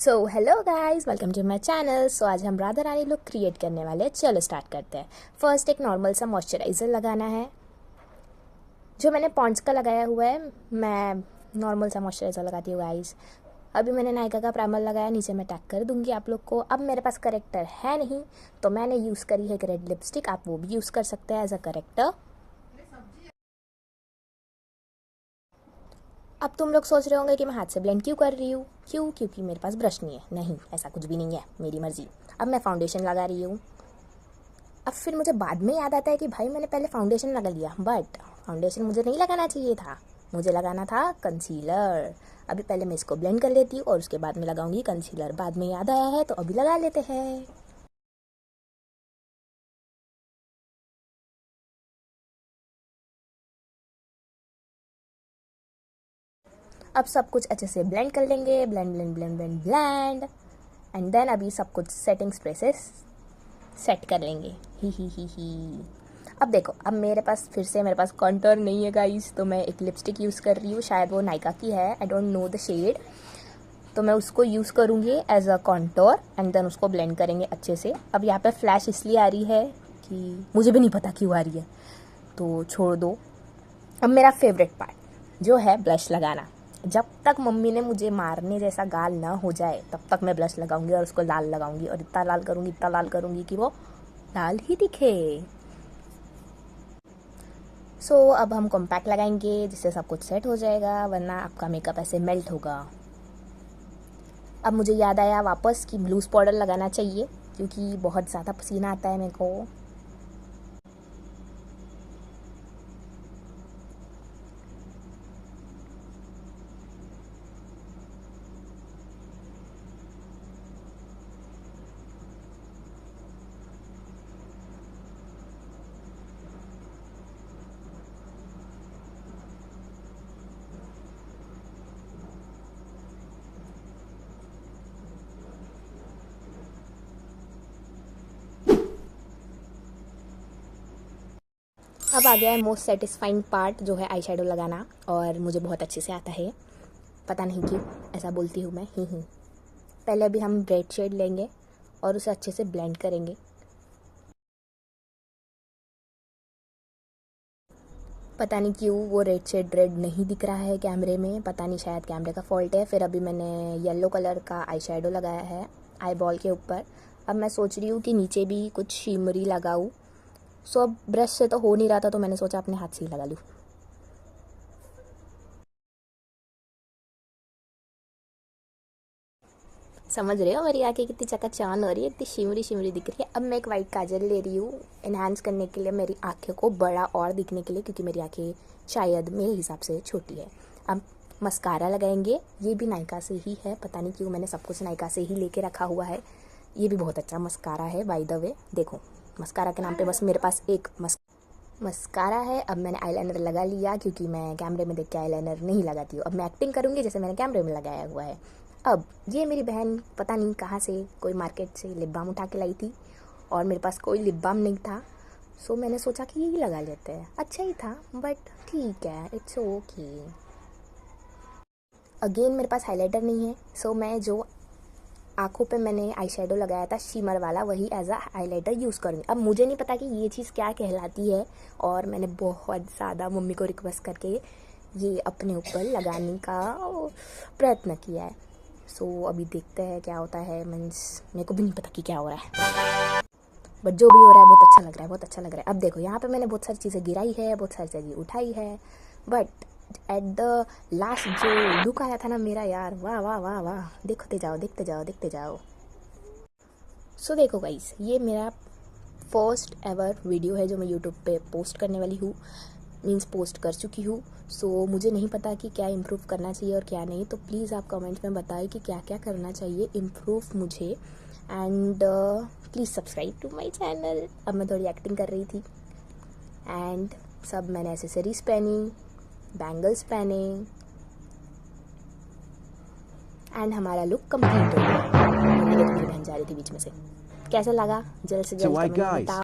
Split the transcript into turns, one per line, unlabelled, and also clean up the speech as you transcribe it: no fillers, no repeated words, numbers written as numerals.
So hello guys, welcome to my channel. So आज हम Radha Rani look create करने वाले हैं। चलो स्टार्ट करते हैं। फर्स्ट एक नॉर्मल सा मॉइस्चराइज़र लगाना है जो मैंने पॉन्ड्स का लगाया हुआ है। मैं नॉर्मल सा मॉइस्चराइज़र लगाती हूँ गाइस। अभी मैंने नायका का प्राइमर लगाया, नीचे मैं टैग कर दूंगी आप लोग को। अब मेरे पास करेक्टर है नहीं तो मैंने यूज़ करी है एक रेड लिपस्टिक, आप वो भी यूज़ कर सकते हैं एज अ करेक्टर। अब तुम लोग सोच रहे होंगे कि मैं हाथ से ब्लेंड क्यों कर रही हूँ। क्योंकि मेरे पास ब्रश नहीं है। नहीं, ऐसा कुछ भी नहीं है, मेरी मर्जी। अब मैं फाउंडेशन लगा रही हूँ। अब फिर मुझे बाद में याद आता है कि भाई मैंने पहले फाउंडेशन लगा लिया, बट फाउंडेशन मुझे नहीं लगाना चाहिए था, मुझे लगाना था कंसीलर। अभी पहले मैं इसको ब्लेंड कर लेती हूँ और उसके बाद में लगाऊंगी कंसीलर। बाद में याद आया है तो अभी लगा लेते हैं। अब सब कुछ अच्छे से ब्लेंड कर लेंगे, blend blend blend blend blend. And then अभी सब कुछ सेटिंग स्पेसेस सेट कर लेंगे। ही। अब देखो, अब मेरे पास कॉन्टोर नहीं है गाइस, तो मैं एक लिपस्टिक यूज़ कर रही हूँ, शायद वो नायका की है, I don't know the shade. तो मैं उसको यूज़ करूँगी as a contour and then उसको ब्लेंड करेंगे अच्छे से। अब यहाँ पे फ्लैश इसलिए आ रही है कि मुझे भी नहीं पता क्यों आ रही है, तो छोड़ दो। अब मेरा फेवरेट पार्ट जो है ब्लश लगाना। जब तक मम्मी ने मुझे मारने जैसा गाल ना हो जाए तब तक मैं ब्लश लगाऊंगी और उसको लाल लगाऊंगी, और इतना लाल करूँगी कि वो लाल ही दिखे। अब हम कॉम्पैक्ट लगाएंगे जिससे सब कुछ सेट हो जाएगा, वरना आपका मेकअप ऐसे मेल्ट होगा। अब मुझे याद आया वापस कि ब्लूज पाउडर लगाना चाहिए क्योंकि बहुत ज़्यादा पसीना आता है मेरे को। अब आ गया है मोस्ट सेटिस्फाइंग पार्ट जो है आई शेडो लगाना, और मुझे बहुत अच्छे से आता है, पता नहीं क्यों ऐसा बोलती हूँ मैं। ही। पहले अभी हम रेड शेड लेंगे और उसे अच्छे से ब्लेंड करेंगे। पता नहीं क्यों वो रेड शेड रेड नहीं दिख रहा है कैमरे में, पता नहीं, शायद कैमरे का फॉल्ट है। फिर अभी मैंने येलो कलर का आई शेडो लगाया है आई बॉल के ऊपर। अब मैं सोच रही हूँ कि नीचे भी कुछ शिमरी लगाऊँ। अब ब्रश से तो हो नहीं रहा था तो मैंने सोचा अपने हाथ से ही लगा लूँ। समझ रहे हो मेरी आंखें कितनी चकाचौंध हो रही है, इतनी शिमरी शिमरी दिख रही है। अब मैं एक वाइट काजल ले रही हूँ इन्हांस करने के लिए, मेरी आंखें को बड़ा और दिखने के लिए, क्योंकि मेरी आंखें शायद मेरे हिसाब से छोटी है। अब मस्कारा लगाएंगे, ये भी नायका से ही है, पता नहीं क्यों मैंने सब कुछ नायका से ही लेके रखा हुआ है। ये भी बहुत अच्छा मस्कारा है बाय द वे। देखो, मस्कारा के नाम पे बस मेरे पास एक मस्कारा है। अब मैंने आईलाइनर लगा लिया क्योंकि मैं कैमरे में देख के आईलाइनर नहीं लगाती हूँ। अब मैं एक्टिंग करूँगी जैसे मैंने कैमरे में लगाया हुआ है। अब ये मेरी बहन पता नहीं कहाँ से कोई मार्केट से लिप बाम उठा के लाई थी और मेरे पास कोई लिप बाम नहीं था, सो मैंने सोचा कि यही लगा लेते हैं। अच्छा ही था बट ठीक है, इट्स ओके। अगेन मेरे पास हाइलाइटर नहीं है, सो मैं जो आँखों पे मैंने आई शेडो लगाया था शिमर वाला, वही एज अ हाईलाइटर यूज़ करूँगी। अब मुझे नहीं पता कि ये चीज़ क्या कहलाती है, और मैंने बहुत ज़्यादा मम्मी को रिक्वेस्ट करके ये अपने ऊपर लगाने का प्रयत्न किया है। अभी देखते हैं क्या होता है। मीन्स मेरे को भी नहीं पता कि क्या हो रहा है, बट जो भी हो रहा है बहुत अच्छा लग रहा है, बहुत अच्छा लग रहा है। अब देखो, यहाँ पे मैंने बहुत सारी चीज़ें गिराई है, बहुत सारी चीज़ें उठाई है, बट एट द लास्ट जो लुक आया था ना मेरा, यार वाह वाह वाह वाह, देखते जाओ देखते जाओ देखते जाओ। देखो गाइस, ये मेरा फर्स्ट एवर वीडियो है जो मैं यूट्यूब पे पोस्ट करने वाली हूँ, मीन्स पोस्ट कर चुकी हूँ। मुझे नहीं पता कि क्या इम्प्रूव करना चाहिए और क्या नहीं, तो प्लीज़ आप कमेंट में बताएं कि क्या क्या करना चाहिए इम्प्रूव मुझे। And please subscribe to my channel. अब मैं थोड़ी एक्टिंग कर रही थी एंड सब मैंने एसेसरीज पहनी, बैंगल्स पहने, एंड हमारा लुक कंप्लीट हो गया। देखो मेरी बहन जा रही थी बीच में से। कैसा लगा जल्द से
So
जल्द
hi
कमेंट में
guys,
बताओ।